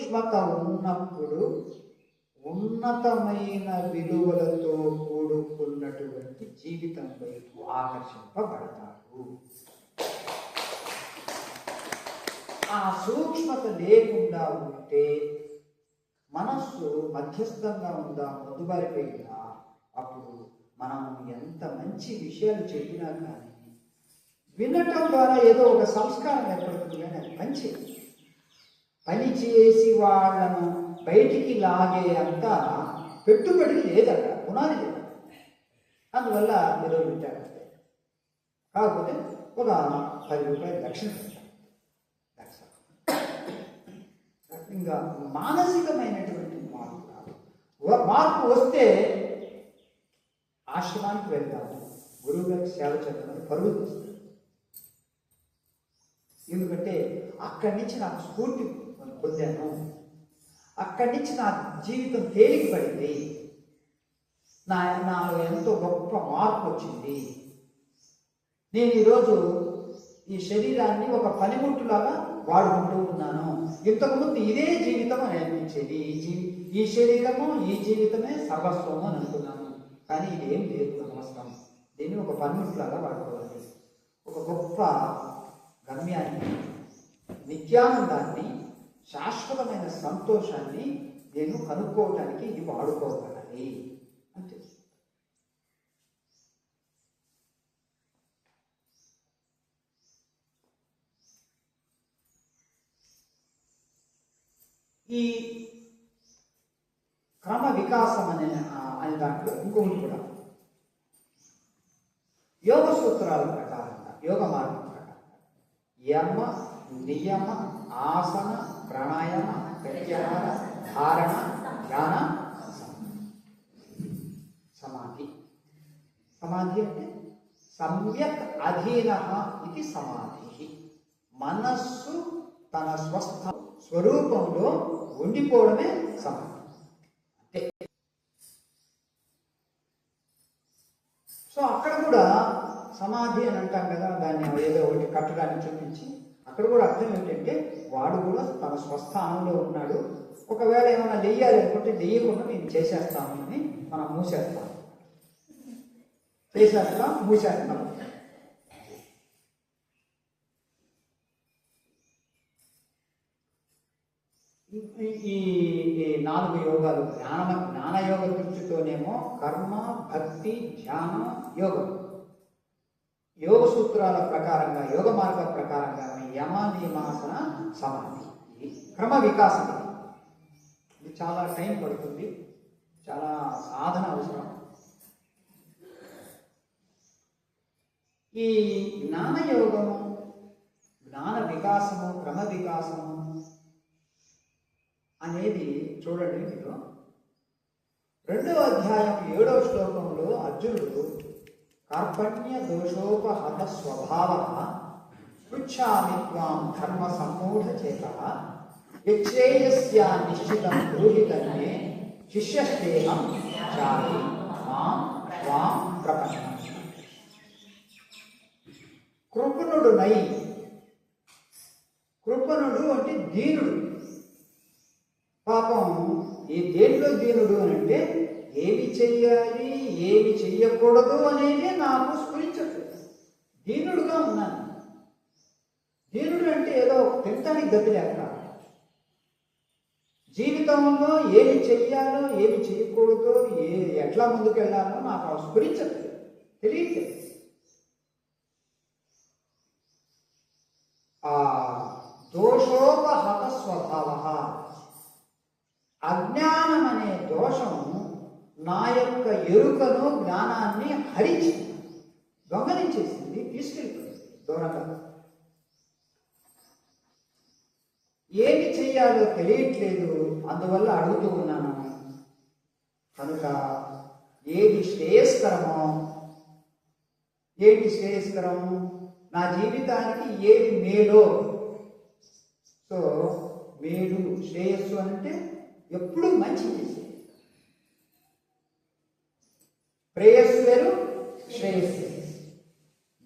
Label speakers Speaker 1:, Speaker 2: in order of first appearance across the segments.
Speaker 1: సూక్ష్మత ఉన్నప్పుడు ఉన్నతమైన విలువలతో కూడుకున్నటువంటి జీవితం వైపు ఆకర్షింపబడతారు. ఆ సూక్ష్మత లేకుండా ఉంటే మనస్సు మధ్యస్థంగా ఉందా, మొద్దుబారిపోయిందా, అప్పుడు మనం ఎంత మంచి విషయాలు చెప్పినా కానీ వినటం ద్వారా ఏదో ఒక సంస్కారం ఏర్పడుతుంది, కానీ అది పని చేసి వాళ్ళను బయటికి లాగే అంత పెట్టుబడి లేదట, పునాది లేదు. అందువల్ల ఏదో వింటారు. కాకపోతే ఒక 10 రూపాయలు దక్షిణ పెట్టారు. ఇంకా మానసికమైనటువంటి మార్పు వస్తే ఆశ్రమానికి వెళ్తాము, గురువు గారికి సేవ చేద్దామని పరుగులు వస్తుంది. ఎందుకంటే అక్కడి నుంచి నాకు స్ఫూర్తి పొందాను, అక్కడి నుంచి నా జీవితం తేలికపడింది, నాలో ఎంతో గొప్ప మార్పు వచ్చింది. నేను ఈరోజు ఈ శరీరాన్ని ఒక పనిముట్టులాగా వాడుకుంటూ ఉన్నాను. ఇంతకుముందు ఇదే జీవితం అని అనిపించేది. ఈ శరీరము, ఈ జీవితమే సర్వస్వము అని అనుకున్నాను. కానీ ఇదేం లేదు, అనవసరం. దీన్ని ఒక పనిముట్టులాగా వాడుకోవాలి. ఒక గొప్ప గమ్యాన్ని, నిత్యానందాన్ని, శాశ్వతమైన సంతోషాన్ని నేను కనుక్కోవటానికి ఇది వాడుకోగలని అంతే. ఈ క్రమ వికాసం అనే దాంట్లో ఇంకొకటి కూడా యోగ సూత్రాల ప్రకారంగా, యోగ మార్గం ప్రకారంగా యమ, నియమ, ఆసన, ప్రాణాయామ, ప్రత్యాహార, ధారణ, ధ్యాన, సమాధి. సమాధి అంటే సమ్యక్ అధీన ఇది సమాధి. మనస్సు తన స్వస్థ స్వరూపంలో ఉండిపోవడమే సమాధి. సో అక్కడ కూడా సమాధి అని అంటాం కదా, దాన్ని ఏదో ఒకటి కట్టడాన్ని చూపించి అక్కడ కూడా అర్థం ఏంటంటే వాడు కూడా తన స్వస్థానంలో ఉన్నాడు. ఒకవేళ ఏమైనా లేయాలి అనుకుంటే లేయకుండా నేను చేసేస్తాను అని మనం మూసేస్తాం, మూసేస్తాం. ఈ 4 యోగాలు, జ్ఞానయోగ దృష్టితోనేమో కర్మ, భక్తి, ధ్యాన, యోగం. యోగ సూత్రాల ప్రకారంగా, యోగ మార్గ ప్రకారంగా యమ, నియమాసన, సమాధి, క్రమ వికాసం. ఇది చాలా టైం పడుతుంది, చాలా సాధన అవసరం. ఈ జ్ఞానయోగము, జ్ఞాన వికాసము, క్రమ వికాసము అనేది చూడండి. మీరు 2వ అధ్యాయం 7వ శ్లోకంలో అర్జునుడు కార్పణ్య దోషోపహత స్వభావ పృచ్ఛామి త్వాం ధర్మ సమ్మూఢ చేతః యచ్ఛేయస్య నిశ్చితం బ్రూహితన్యే శిష్యస్తేహం చారి మాం త్వాం ప్రపన్నః. కృపణుడునై, కృపణుడు అంటే దీనుడు. పాపం ఈ దేంట్లో దీనుడు అని అంటే ఏమి చెయ్యాలి, ఏమి చెయ్యకూడదు అనేది నాకు స్ఫురించట్లేదు. దీనుడుగా ఉన్నాను. దీనుడు అంటే ఏదో తింటానికి గతి లేక, జీవితంలో ఏమి చెయ్యాలో, ఏమి చేయకూడదో, ఎట్లా ముందుకెళ్ళాలో నాకు స్ఫురించట్లేదు, తెలియట్లేదు. ఆ దోషోపహత స్వభావ, అజ్ఞానం అనే దోషం నా యొక్క ఎరుకను, జ్ఞానాన్ని హరించింది, దొంగలించేసింది, తీసుకెళ్ళిపోయింది దూరంగా. ఏమి చెయ్యాలో తెలియట్లేదు, అందువల్ల అడుగుతూ ఉన్నాను. కనుక ఏది శ్రేయస్కరమో, ఏంటి శ్రేయస్కరము, నా జీవితానికి ఏది మేలో. సో మేలు, శ్రేయస్సు అంటే ఎప్పుడు మంచి చేసే. ప్రేయస్సు వేరు, శ్రేయస్సు.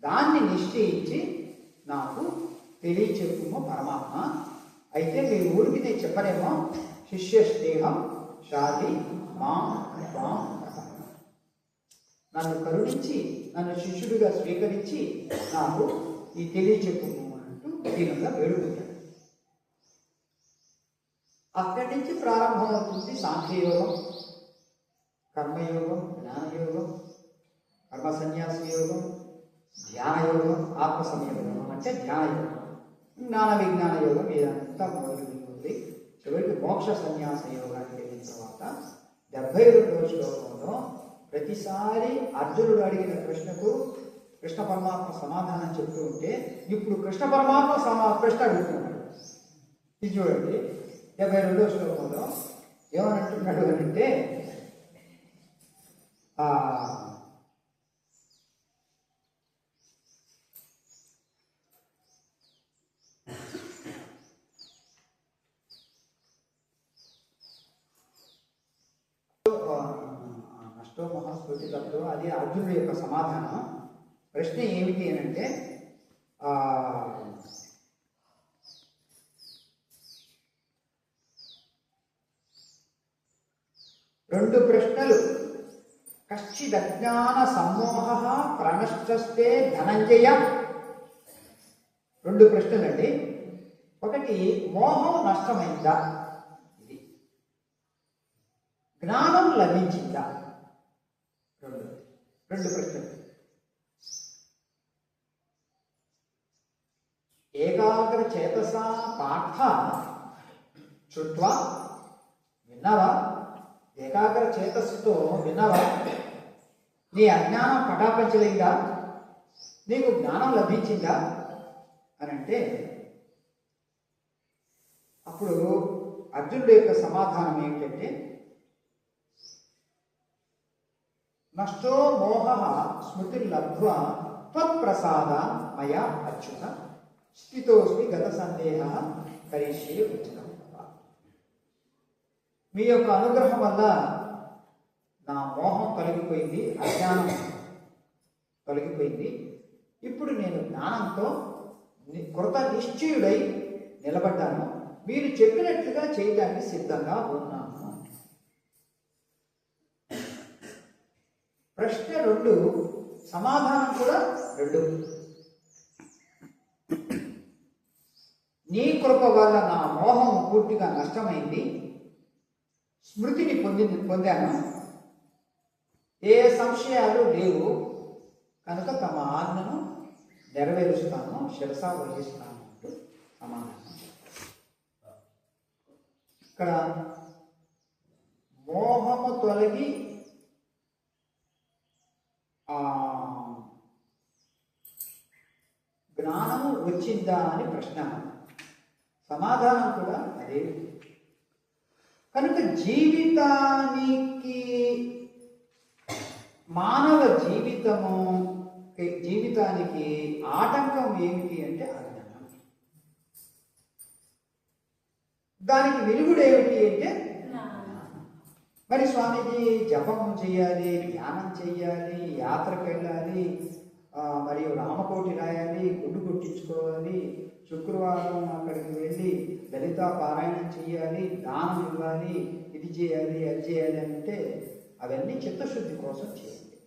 Speaker 1: దాన్ని నిశ్చయించి నాకు తెలియచెప్పుమో పరమాత్మ, అయితే మీ ఊరికి నేను చెప్పనేమో, శిష్య స్నేహం షాది మాం త్వాం ప్రపన్నః. నన్ను కరుణించి నన్ను శిష్యుడిగా స్వీకరించి నాకు ఈ తెలియచెప్పుము అంటూ దీనంగా వేడుకుంటాడు. అక్కడి నుంచి ప్రారంభమవుతుంది సాంఖ్యయోగం, కర్మయోగం, జ్ఞానయోగం, కర్మ సన్యాస యోగం, ధ్యానయోగం, ఆత్మ సంయోగం అంటే ధ్యానయోగం, జ్ఞాన విజ్ఞాన యోగం, ఇదంతా మొదలుపెట్టుకుంది. చివరికి మోక్ష సన్యాస యోగానికి వెళ్ళిన తర్వాత 72వ శ్లోకంలో ప్రతిసారి అర్జునుడు అడిగిన ప్రశ్నకు కృష్ణ పరమాత్మ సమాధానం చెప్తూ ఉంటే ఇప్పుడు కృష్ణ పరమాత్మ ప్రశ్న అడుగుతున్నాడు. ఇది చూడండి, 72వ శ్లోకంలో ఏమనంటున్నాడు అంటే, నష్టో మహాస్మృతి తత్వం, అది అర్జునుడి యొక్క సమాధానం. ప్రశ్న ఏమిటి అని అంటే, రెండు ప్రశ్నలు. కశ్చిదజ్ఞాన సమ్మోహ ప్రణశ్చస్తే ధనంజయ. రెండు ప్రశ్నలండి. ఒకటి, మోహం నష్టమైందా, ఇది జ్ఞానం లభించిందా, రెండు ప్రశ్నలు. ఏకాగ్ర చేతసా పార్థ చుట్వా, విన్నవా, ఏకాగ్ర చేతస్సుతో విన్నవా, నీ అజ్ఞానం పటాపంచలైందా, నీకు జ్ఞానం లభించిందా అని అంటే, అప్పుడు అర్జునుడి యొక్క సమాధానం ఏమిటంటే, నష్టో మోహ స్మృతిర్లబ్ధ్వా త్వత్ప్రసాద మయా అచ్యుత స్థితోస్మి గత సందేహ కరిష్యే ఉచితం. మీ యొక్క అనుగ్రహం వల్ల నా మోహం తొలగిపోయింది, అజ్ఞానం తొలగిపోయింది. ఇప్పుడు నేను జ్ఞానంతో కృత నిశ్చయుడై నిలబడ్డాను. మీరు చెప్పినట్లుగా చేయడానికి సిద్ధంగా ఉన్నాను. ప్రశ్న 2, సమాధానం కూడా 2. నీ కృప వల్ల నా మోహం పూర్తిగా నష్టమైంది, స్మృతిని పొందాను, ఏ సంశయాలు లేవు, కనుక తమ ఆజ్ఞను నెరవేరుస్తాను, శిరసా వహిస్తాను అంటూ సమాధానం. ఇక్కడ మోహము తొలగి జ్ఞానము వచ్చిందా అని ప్రశ్న, సమాధానం కూడా అదే. కనుక జీవితానికి, మానవ జీవితానికి ఆటంకం ఏమిటి అంటే అజ్ఞానం. దానికి వెలుగుడు ఏమిటి అంటే, మరి స్వామీజీ జపం చేయాలి, ధ్యానం చేయాలి, యాత్రకు వెళ్ళాలి, మరియు రామకోటి రాయాలి, గుడ్డు కొట్టించుకోవాలి, శుక్రవారం అక్కడికి వెళ్ళి లలిత పారాయణం చేయాలి, దానం ఇవ్వాలి, ఇది చేయాలి, అది చేయాలి అంటే అవన్నీ చిత్తశుద్ధి కోసం చేయండి.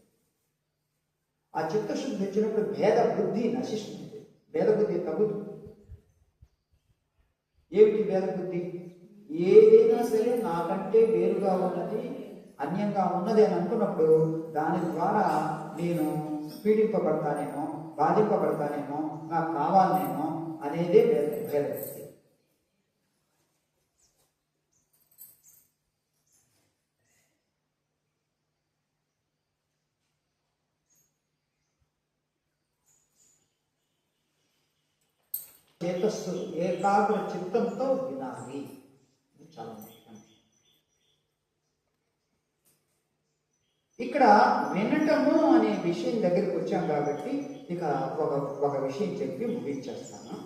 Speaker 1: ఆ చిత్తశుద్ధి వచ్చినప్పుడు భేద బుద్ధి నశిస్తుంది, భేద బుద్ధి తగ్గుతుంది. ఏమిటి భేద బుద్ధి? ఏదైనా సరే నాకంటే వేరుగా ఉన్నది, అన్యంగా ఉన్నది అని అనుకున్నప్పుడు దాని ద్వారా నేను పీడింపబడతానేమో, బాధింపబడతానేమో, నాకు కావాలనేమో అనేదే భేదబుద్ధి. చేతస్సు ఏకాగ్ర చిత్తంతో వినాలి, చాలా ముఖ్యం. ఇక్కడ వినటము అనే విషయం దగ్గరికి వచ్చాం కాబట్టి ఇక ఒక విషయం చెప్పి ముగించేస్తాను.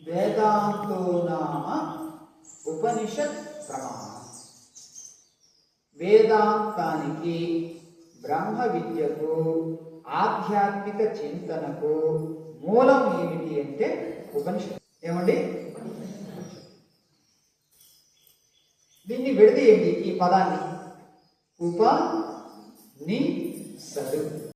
Speaker 1: వేదాంతో నామ ఉపనిషత్ ప్రమాణం. వేదాంతానికి, బ్రహ్మ విద్యకు ఆధ్యాత్మిక చింతనకు మూలం ఏమిటి అంటే ఉపనిషత్తు. ఏమండి? దీన్ని విడదీయండి, ఈ పదాన్ని ఉప ని సదు.